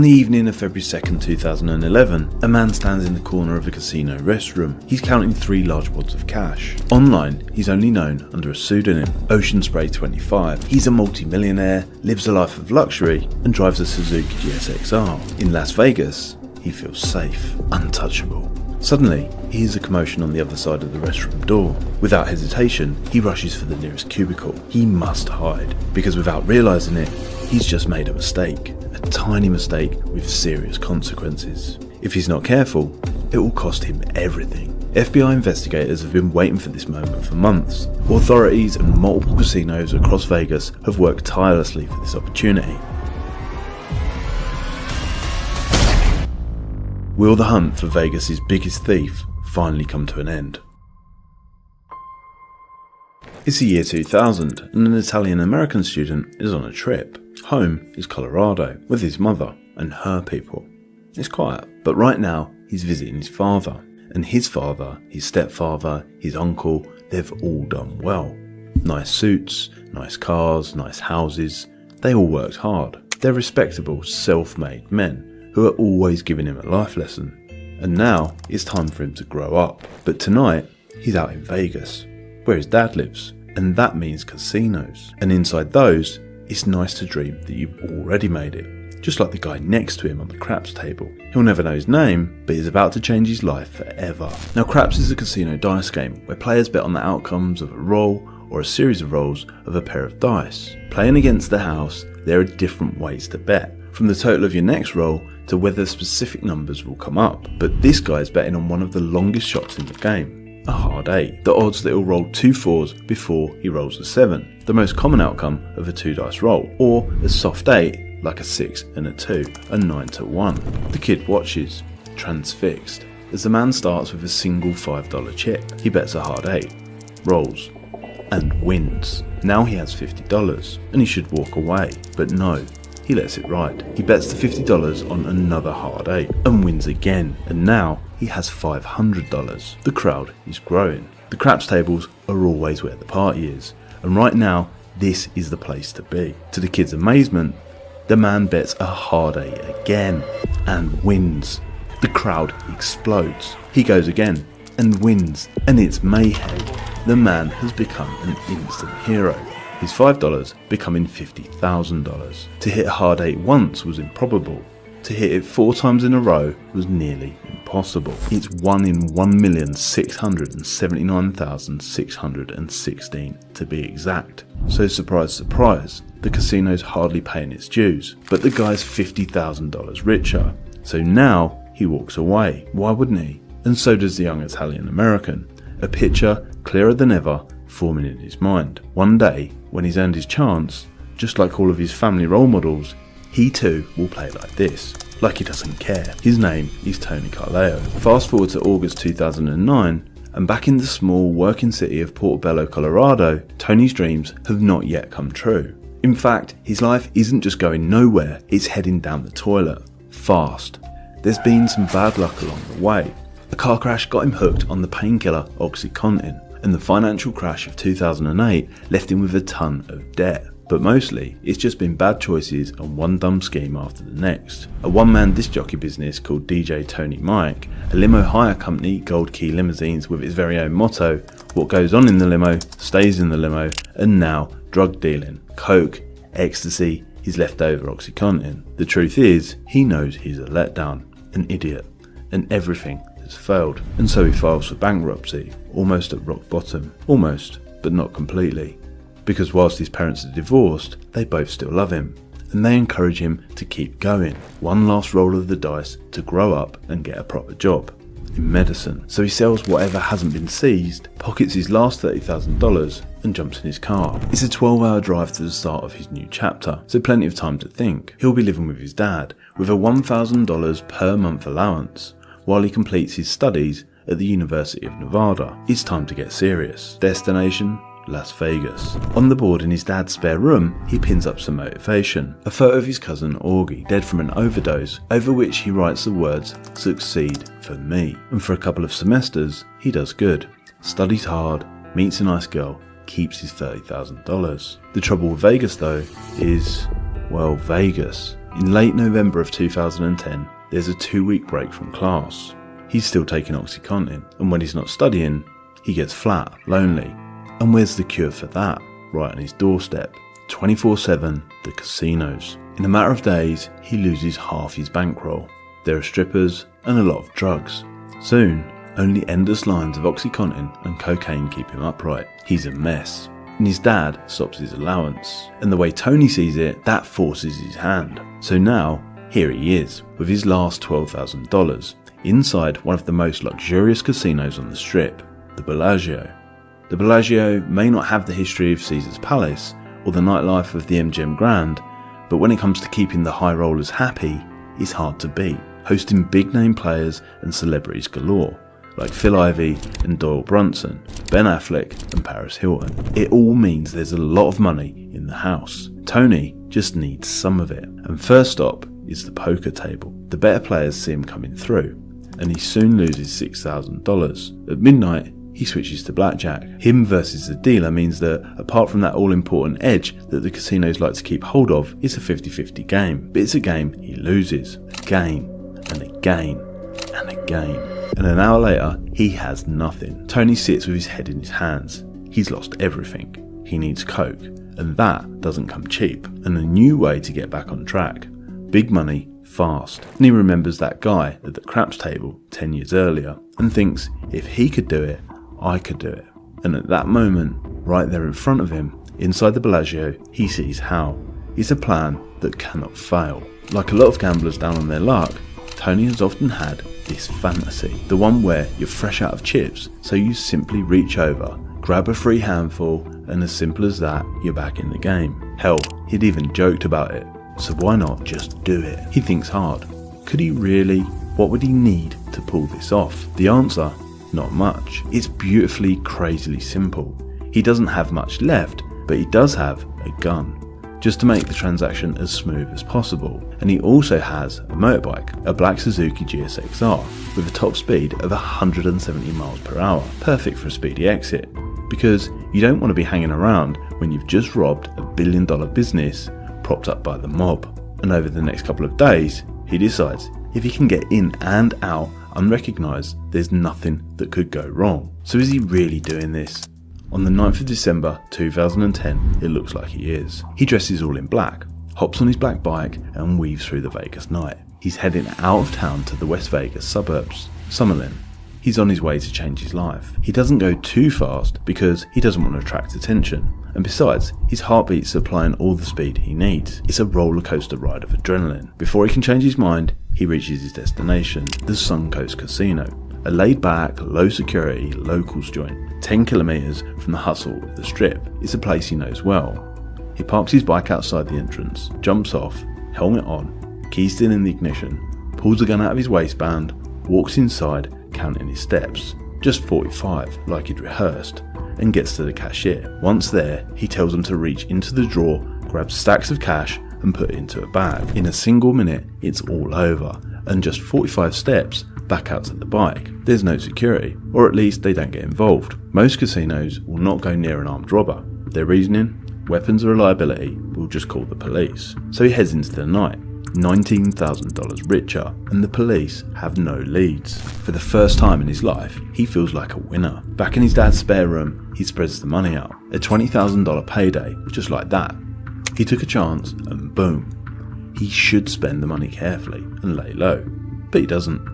the evening of February 2nd, 2011, a man stands in the corner of a casino restroom. He's counting 3 large wads of cash. Online, he's only known under a pseudonym, Ocean Spray 25. He's a multi-millionaire, lives a life of luxury, and drives a Suzuki GSX-R. In Las Vegas, he feels safe, untouchable. Suddenly, he hears a commotion on the other side of the restroom door. Without hesitation, he rushes for the nearest cubicle. He must hide, because without realising it, he's just made a mistake. A tiny mistake with serious consequences. If he's not careful, it will cost him everything. FBI investigators have been waiting for this moment for months. Authorities and multiple casinos across Vegas have worked tirelessly for this opportunity. Will the hunt for Vegas's biggest thief finally come to an end? It's the year 2000 and an Italian-American student is on a trip. Home is Colorado with his mother and her people. It's quiet, but right now he's visiting his father. And his father, his stepfather, his uncle, they've all done well. Nice suits, nice cars, nice houses. They all worked hard. They're respectable, self-made men who are always giving him a life lesson. And now it's time for him to grow up. But tonight, he's out in Vegas, where his dad lives, and that means casinos. And inside those, it's nice to dream that you've already made it, just like the guy next to him on the craps table. He'll never know his name, but he's about to change his life forever. Now, craps is a casino dice game where players bet on the outcomes of a roll or a series of rolls of a pair of dice. Playing against the house, there are different ways to bet, from the total of your next roll to whether specific numbers will come up. But this guy's betting on one of the longest shots in the game, a hard 8. The odds that he'll roll 2 4s before he rolls a 7, the most common outcome of a 2 dice roll, or a soft 8 like a 6 and a 2, a 9 to 1. The kid watches, transfixed, as the man starts with a single $5 chip. He bets a hard 8, rolls, and wins. Now he has $50 and he should walk away, but no. He lets it ride. He bets the $50 on another hard 8 and wins again, and now he has $500. The crowd is growing. The craps tables are always where the party is, and right now this is the place to be. To the kid's amazement, the man bets a hard 8 again and wins. The crowd explodes. He goes again and wins, and it's mayhem. The man has become an instant hero. His $5 becoming $50,000. To hit a hard 8 once was improbable. To hit it 4 times in a row was nearly impossible. It's 1 in 1,679,616 to be exact. So surprise, surprise, the casino's hardly paying its dues, but the guy's $50,000 richer. So now he walks away. Why wouldn't he? And so does the young Italian American, a picture clearer than ever forming in his mind. One day, when he's earned his chance, just like all of his family role models, he too will play like this, like he doesn't care. His name is Tony Carleo. Fast forward to August 2009, and back in the small working city of Portobello, Colorado, Tony's dreams have not yet come true. In fact, his life isn't just going nowhere, it's heading down the toilet, fast. There's been some bad luck along the way. A car crash got him hooked on the painkiller OxyContin, and the financial crash of 2008 left him with a ton of debt. But mostly, it's just been bad choices and one dumb scheme after the next. A one-man disc jockey business called DJ Tony Mike, a limo hire company, Gold Key Limousines, with its very own motto, what goes on in the limo, stays in the limo, and now drug dealing, coke, ecstasy, his leftover OxyContin. The truth is, he knows he's a letdown, an idiot, and everything has failed. And so he files for bankruptcy, almost at rock bottom. Almost, but not completely. Because whilst his parents are divorced, they both still love him, and they encourage him to keep going. One last roll of the dice to grow up and get a proper job in medicine. So he sells whatever hasn't been seized, pockets his last $30,000 and jumps in his car. It's a 12-hour drive to the start of his new chapter, so plenty of time to think. He'll be living with his dad, with a $1,000 per month allowance, while he completes his studies at the University of Nevada. It's time to get serious. Destination? Las Vegas. On the board in his dad's spare room, he pins up some motivation. A photo of his cousin Augie, dead from an overdose, over which he writes the words, "Succeed for me." And for a couple of semesters, he does good. Studies hard, meets a nice girl, keeps his $30,000. The trouble with Vegas though is, well, Vegas. In late November of 2010, there's a 2-week break from class. He's still taking OxyContin, and when he's not studying, he gets flat, lonely. And where's the cure for that? Right on his doorstep. 24/7, the casinos. In a matter of days, he loses half his bankroll. There are strippers and a lot of drugs. Soon, only endless lines of OxyContin and cocaine keep him upright. He's a mess. And his dad stops his allowance. And the way Tony sees it, that forces his hand. So now, here he is, with his last $12,000, inside one of the most luxurious casinos on the Strip, the Bellagio. The Bellagio may not have the history of Caesar's Palace, or the nightlife of the MGM Grand, but when it comes to keeping the high rollers happy, it's hard to beat, hosting big name players and celebrities galore, like Phil Ivey and Doyle Brunson, Ben Affleck and Paris Hilton. It all means there's a lot of money in the house. Tony just needs some of it. And first stop is the poker table. The better players see him coming through, and he soon loses $6,000. At midnight, he switches to blackjack. Him versus the dealer means that, apart from that all-important edge that the casinos like to keep hold of, it's a 50-50 game. But it's a game he loses. Again, and again, and again. And an hour later, he has nothing. Tony sits with his head in his hands. He's lost everything. He needs coke, and that doesn't come cheap. And a new way to get back on track. Big money, fast. And he remembers that guy at the craps table 10 years earlier, and thinks, if he could do it, I could do it. And at that moment, right there in front of him, inside the Bellagio, he sees how. It's a plan that cannot fail. Like a lot of gamblers down on their luck, Tony has often had this fantasy. The one where you're fresh out of chips, so you simply reach over, grab a free handful, and as simple as that, you're back in the game. Hell, he'd even joked about it. So why not just do it? He thinks hard. Could he really? What would he need to pull this off? The answer? Not much. It's beautifully, crazily simple. He doesn't have much left, but he does have a gun, just to make the transaction as smooth as possible. And he also has a motorbike, a black Suzuki GSX-R, with a top speed of 170 miles per hour, perfect for a speedy exit, because you don't want to be hanging around when you've just robbed $1 billion business propped up by the mob. And over the next couple of days, he decides if he can get in and out unrecognised, there's nothing that could go wrong. So is he really doing this? On the 9th of December 2010, it looks like he is. He dresses all in black, hops on his black bike and weaves through the Vegas night. He's heading out of town to the West Vegas suburbs, Summerlin. He's on his way to change his life. He doesn't go too fast because he doesn't want to attract attention. And besides, his heartbeat's supplying all the speed he needs. It's a roller coaster ride of adrenaline. Before he can change his mind, he reaches his destination, the Suncoast Casino, a laid-back, low-security locals joint, 10 kilometers from the hustle of the Strip. It's a place he knows well. He parks his bike outside the entrance, jumps off, helmet on, keys still in the ignition, pulls a gun out of his waistband, walks inside, counting his steps, just 45 like he'd rehearsed, and gets to the cashier. Once there, he tells them to reach into the drawer, grab stacks of cash, and put it into a bag. In a single minute, it's all over, and just 45 steps back out to the bike. There's no security, or at least they don't get involved. Most casinos will not go near an armed robber. Their reasoning? Weapons are a liability, we'll just call the police. So he heads into the night, $19,000 richer, and the police have no leads. For the first time in his life, he feels like a winner. Back in his dad's spare room, he spreads the money out. A $20,000 payday, just like that. He took a chance, and boom. He should spend the money carefully and lay low, but he doesn't.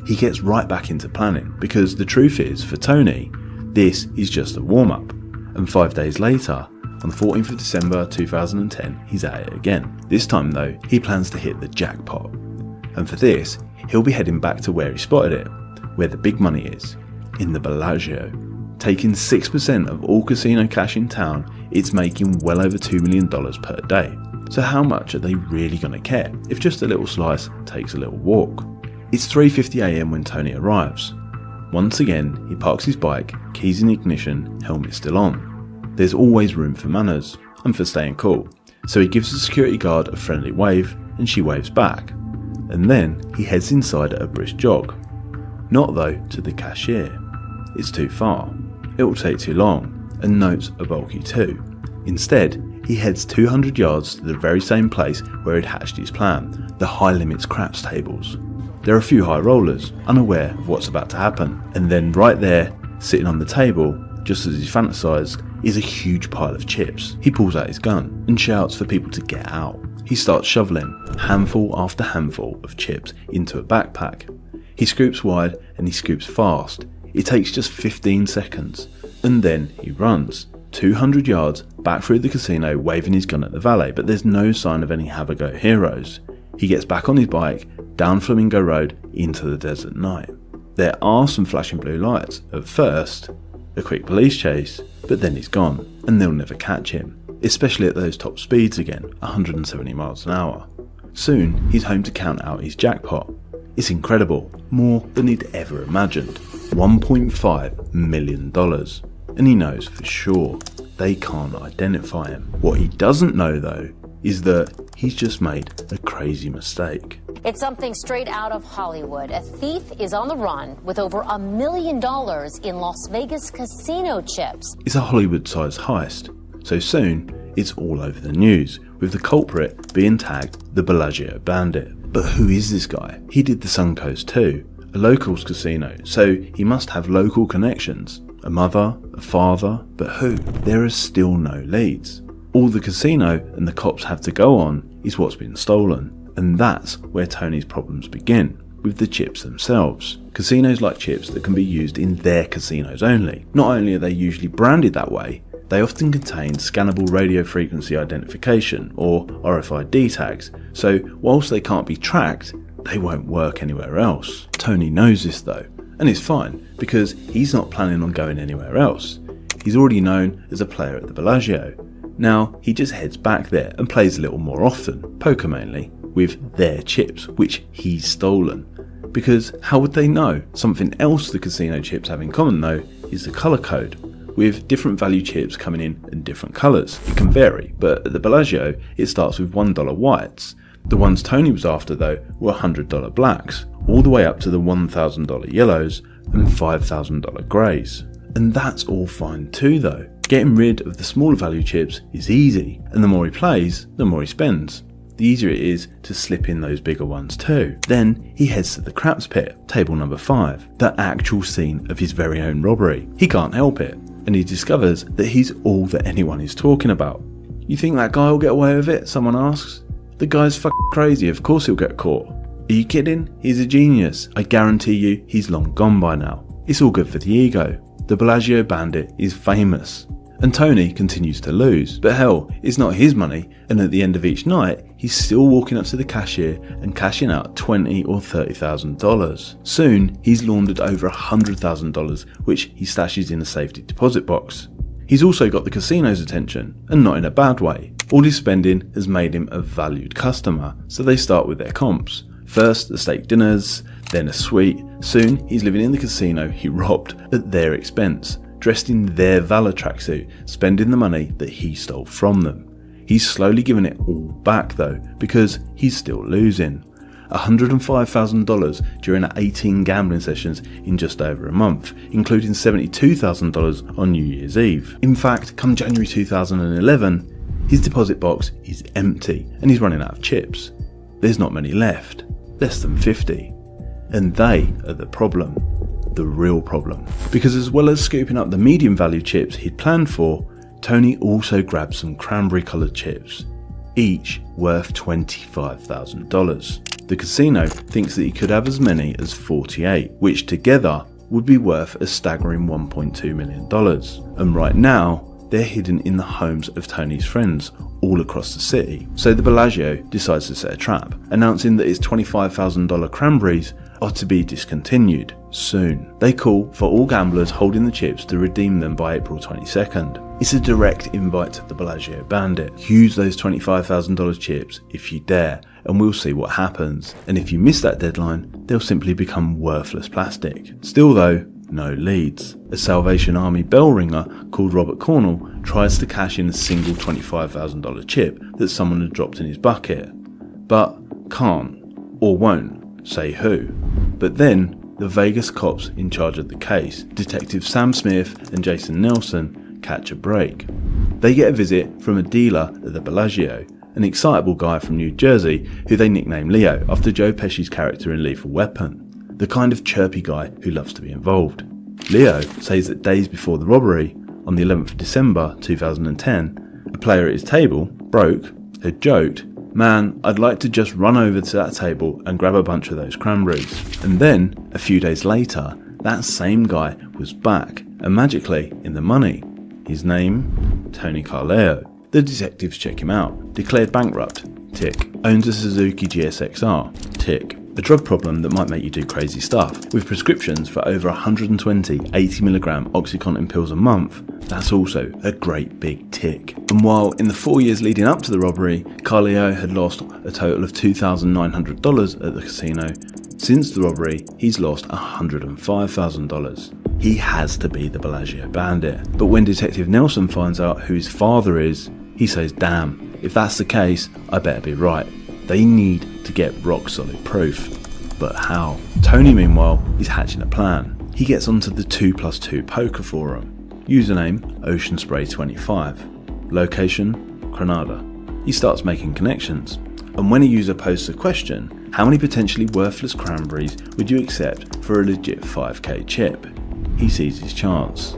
He gets right back into planning, because the truth is, for Tony, this is just a warm-up. And 5 days later, on the 14th of December 2010, he's at it again. This time though, he plans to hit the jackpot. And for this, he'll be heading back to where he spotted it, where the big money is, in the Bellagio. Taking 6% of all casino cash in town, it's making well over $2 million per day. So how much are they really going to care if just a little slice takes a little walk? It's 3:50 AM when Tony arrives. Once again, he parks his bike, keys in ignition, helmet still on. There's always room for manners, and for staying cool, so he gives the security guard a friendly wave, and she waves back. And then he heads inside at a brisk jog. Not though to the cashier. It's too far. It will take too long, and notes are bulky too. Instead, he heads 200 yards to the very same place where he'd hatched his plan, the high limits craps tables. There are a few high rollers, unaware of what's about to happen, and then right there, sitting on the table, just as he's fantasised, is a huge pile of chips. He pulls out his gun and shouts for people to get out. He starts shoveling handful after handful of chips into a backpack. He scoops wide and he scoops fast. It takes just 15 seconds, and then he runs 200 yards back through the casino waving his gun at the valet, but there's no sign of any have-a-go heroes. He gets back on his bike, down Flamingo Road into the desert night. There are some flashing blue lights at first, a quick police chase, but then he's gone, and they'll never catch him, especially at those top speeds again, 170 miles an hour. Soon, he's home to count out his jackpot. It's incredible, more than he'd ever imagined, $1.5 million. And he knows for sure they can't identify him. What he doesn't know though, is that he's just made a crazy mistake. It's something straight out of Hollywood. A thief is on the run with over $1 million in Las Vegas casino chips. It's a Hollywood-sized heist, so soon it's all over the news, with the culprit being tagged the Bellagio Bandit. But who is this guy? He did the Suncoast too, a locals casino, so he must have local connections. A mother, a father, but who? There are still no leads. All the casino and the cops have to go on is what's been stolen. And that's where Tony's problems begin, with the chips themselves. Casinos like chips that can be used in their casinos only. Not only are they usually branded that way, they often contain scannable radio frequency identification, or RFID tags, so whilst they can't be tracked, they won't work anywhere else. Tony knows this though, and it's fine, because he's not planning on going anywhere else. He's already known as a player at the Bellagio. Now, he just heads back there and plays a little more often, poker mainly, with their chips, which he's stolen. Because how would they know? Something else the casino chips have in common though is the colour code, with different value chips coming in different colours. It can vary, but at the Bellagio it starts with $1 whites. The ones Tony was after though were $100 blacks, all the way up to the $1,000 yellows and $5,000 greys. And that's all fine too though. Getting rid of the smaller value chips is easy, and the more he plays, the more he spends. The easier it is to slip in those bigger ones too. Then he heads to the craps pit, table number 5, the actual scene of his very own robbery. He can't help it, and he discovers that he's all that anyone is talking about. You think that guy will get away with it? Someone asks. The guy's fucking crazy, of course he'll get caught. Are you kidding? He's a genius. I guarantee you he's long gone by now. It's all good for the ego. The Bellagio Bandit is famous. And Tony continues to lose, but hell, it's not his money, and at the end of each night, he's still walking up to the cashier and cashing out $20,000 or $30,000. Soon, he's laundered over $100,000, which he stashes in a safety deposit box. He's also got the casino's attention, and not in a bad way. All his spending has made him a valued customer, so they start with their comps. First, the steak dinners, then a suite. Soon, he's living in the casino he robbed at their expense, dressed in their Valor tracksuit, spending the money that he stole from them. He's slowly giving it all back though, because he's still losing. $105,000 during 18 gambling sessions in just over a month, including $72,000 on New Year's Eve. In fact, come January 2011, his deposit box is empty and he's running out of chips. There's not many left, less than 50. And they are the problem. The real problem. Because as well as scooping up the medium value chips he'd planned for, Tony also grabbed some cranberry coloured chips, each worth $25,000. The casino thinks that he could have as many as 48, which together would be worth a staggering $1.2 million. And right now, they're hidden in the homes of Tony's friends all across the city. So the Bellagio decides to set a trap, announcing that its $25,000 cranberries are to be discontinued soon. They call for all gamblers holding the chips to redeem them by April 22nd. It's a direct invite to the Bellagio Bandit. Use those $25,000 chips if you dare, and we'll see what happens. And if you miss that deadline, they'll simply become worthless plastic. Still though, no leads. A Salvation Army bell ringer called Robert Cornell tries to cash in a single $25,000 chip that someone had dropped in his bucket, but can't or won't say who. But then the Vegas cops in charge of the case, Detective Sam Smith and Jason Nelson, catch a break. They get a visit from a dealer at the Bellagio, an excitable guy from New Jersey who they nickname Leo after Joe Pesci's character in Lethal Weapon, the kind of chirpy guy who loves to be involved. Leo says that days before the robbery, on the 11th of December 2010, a player at his table, Broke, had joked, "Man, I'd like to just run over to that table and grab a bunch of those cranberries." And then, a few days later, that same guy was back and magically in the money. His name? Tony Carleo. The detectives check him out. Declared bankrupt? Tick. Owns a Suzuki GSXR? Tick. A drug problem that might make you do crazy stuff, with prescriptions for over 120 80mg OxyContin pills a month. That's also a great big tick. And while in the 4 years leading up to the robbery, Carleo had lost a total of $2,900 at the casino, since the robbery he's lost $105,000. He has to be the Bellagio bandit. But when Detective Nelson finds out who his father is, he says, "Damn, if that's the case, I better be right. They need to get rock solid proof." But how? Tony, meanwhile, is hatching a plan. He gets onto the 2+2 poker forum. Username, OceanSpray25. Location, Granada. He starts making connections. And when a user posts a question, how many potentially worthless cranberries would you accept for a legit 5k chip? He sees his chance.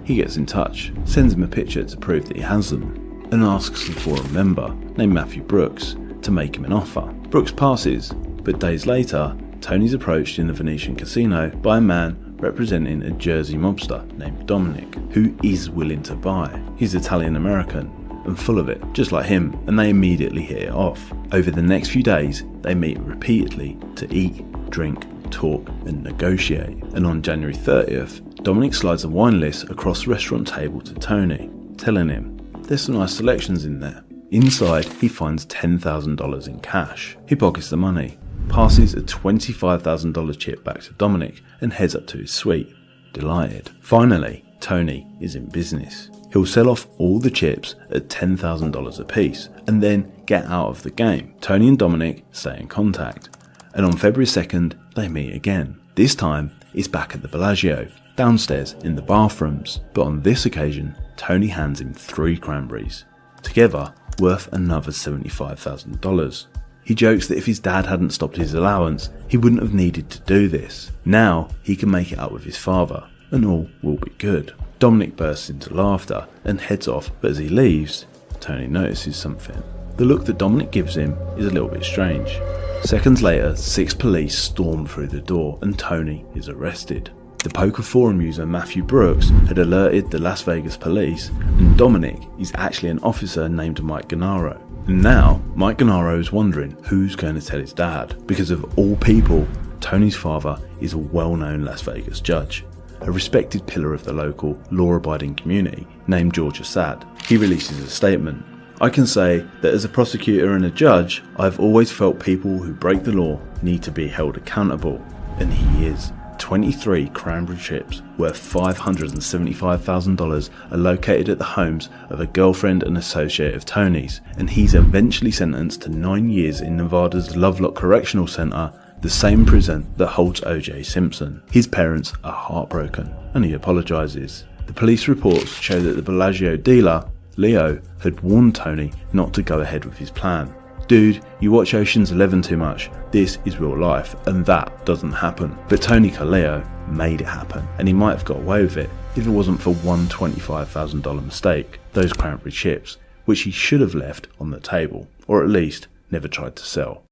He gets in touch, sends him a picture to prove that he has them, and asks the forum member, named Matthew Brooks, to make him an offer. Brooks passes, but days later, Tony's approached in the Venetian casino by a man representing a Jersey mobster named Dominic, who is willing to buy. He's Italian-American and full of it, just like him, and they immediately hit it off. Over the next few days, they meet repeatedly to eat, drink, talk and negotiate. And on January 30th, Dominic slides a wine list across the restaurant table to Tony, telling him, "There's some nice selections in there." Inside, he finds $10,000 in cash. He pockets the money, passes a $25,000 chip back to Dominic and heads up to his suite, delighted. Finally, Tony is in business. He'll sell off all the chips at $10,000 apiece and then get out of the game. Tony and Dominic stay in contact, and on February 2nd, they meet again. This time, it's back at the Bellagio, downstairs in the bathrooms, but on this occasion, Tony hands him 3 cranberries, together worth another $75,000. He jokes that if his dad hadn't stopped his allowance, he wouldn't have needed to do this. Now he can make it up with his father, and all will be good. Dominic bursts into laughter and heads off, but as he leaves, Tony notices something. The look that Dominic gives him is a little bit strange. Seconds later, 6 police storm through the door and Tony is arrested. The poker forum user Matthew Brooks had alerted the Las Vegas police, and Dominic is actually an officer named Mike Gennaro. And now, Mike Gennaro is wondering who's going to tell his dad, because of all people, Tony's father is a well-known Las Vegas judge, a respected pillar of the local, law-abiding community named George Assad. He releases a statement. "I can say that as a prosecutor and a judge, I've always felt people who break the law need to be held accountable." And he is. 23 cranberry chips worth $575,000 are located at the homes of a girlfriend and associate of Tony's, and he's eventually sentenced to 9 years in Nevada's Lovelock Correctional Center, the same prison that holds O.J. Simpson. His parents are heartbroken, and he apologizes. The police reports show that the Bellagio dealer, Leo, had warned Tony not to go ahead with his plan. "Dude, you watch Ocean's 11 too much. This is real life, and that doesn't happen." But Tony Carleo made it happen, and he might have got away with it if it wasn't for one $25,000 mistake, those cranberry chips, which he should have left on the table, or at least never tried to sell.